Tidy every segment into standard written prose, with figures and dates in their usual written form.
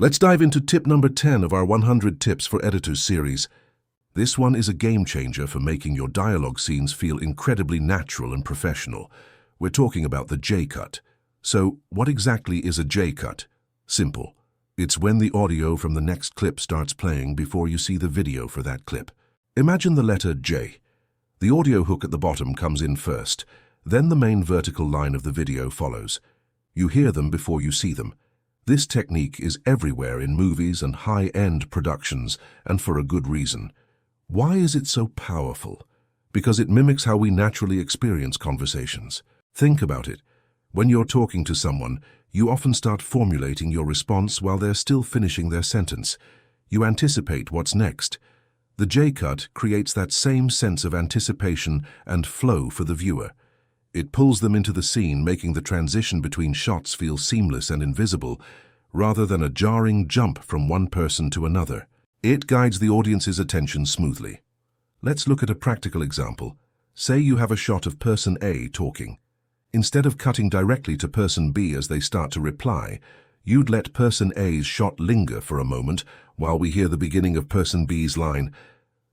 Let's dive into tip number 10 of our 100 Tips for Editors series. This one is a game changer for making your dialogue scenes feel incredibly natural and professional. We're talking about the J-cut. So, what exactly is a J-cut? Simple. It's when the audio from the next clip starts playing before you see the video for that clip. Imagine the letter J. The audio hook at the bottom comes in first, then the main vertical line of the video follows. You hear them before you see them. This technique is everywhere in movies and high-end productions, and for a good reason. Why is it so powerful? Because it mimics how we naturally experience conversations. Think about it. When you're talking to someone, you often start formulating your response while they're still finishing their sentence. You anticipate what's next. The J-cut creates that same sense of anticipation and flow for the viewer. It pulls them into the scene, making the transition between shots feel seamless and invisible, rather than a jarring jump from one person to another. It guides the audience's attention smoothly. Let's look at a practical example. Say you have a shot of person A talking. Instead of cutting directly to person B as they start to reply, you'd let person A's shot linger for a moment while we hear the beginning of person B's line.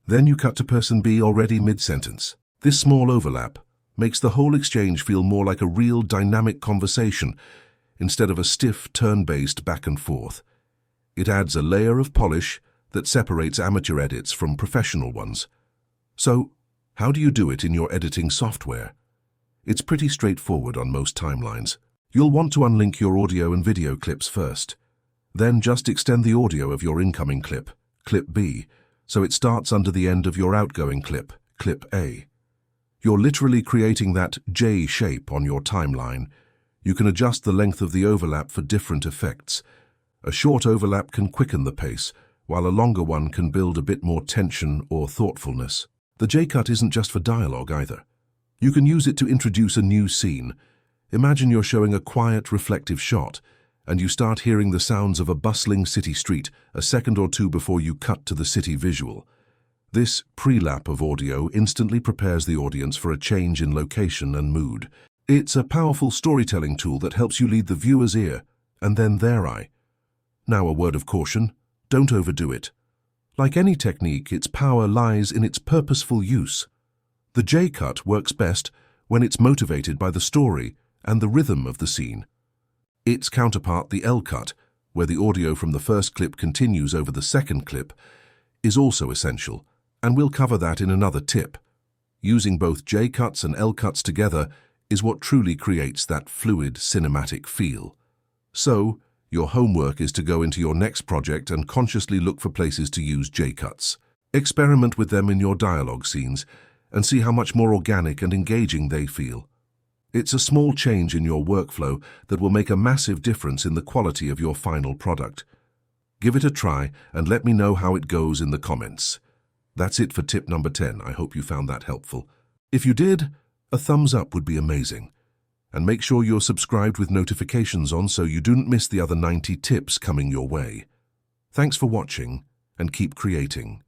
Then you cut to person B already mid-sentence. This small overlap makes the whole exchange feel more like a real dynamic conversation instead of a stiff turn-based back and forth. It adds a layer of polish that separates amateur edits from professional ones. So, how do you do it in your editing software? It's pretty straightforward on most timelines. You'll want to unlink your audio and video clips first. Then just extend the audio of your incoming clip, clip B, so it starts under the end of your outgoing clip, clip A. You're literally creating that J shape on your timeline. You can adjust the length of the overlap for different effects. A short overlap can quicken the pace, while a longer one can build a bit more tension or thoughtfulness. The J-cut isn't just for dialogue either. You can use it to introduce a new scene. Imagine you're showing a quiet, reflective shot, and you start hearing the sounds of a bustling city street a second or two before you cut to the city visual. This pre-lap of audio instantly prepares the audience for a change in location and mood. It's a powerful storytelling tool that helps you lead the viewer's ear and then their eye. Now, a word of caution: don't overdo it. Like any technique, its power lies in its purposeful use. The J-cut works best when it's motivated by the story and the rhythm of the scene. Its counterpart, the L-cut, where the audio from the first clip continues over the second clip, is also essential, and we'll cover that in another tip. Using both J-cuts and L-cuts together is what truly creates that fluid, cinematic feel. So, your homework is to go into your next project and consciously look for places to use J-cuts. Experiment with them in your dialogue scenes and see how much more organic and engaging they feel. It's a small change in your workflow that will make a massive difference in the quality of your final product. Give it a try and let me know how it goes in the comments. That's it for tip number 10. I hope you found that helpful. If you did, a thumbs up would be amazing. And make sure you're subscribed with notifications on so you don't miss the other 90 tips coming your way. Thanks for watching, and keep creating.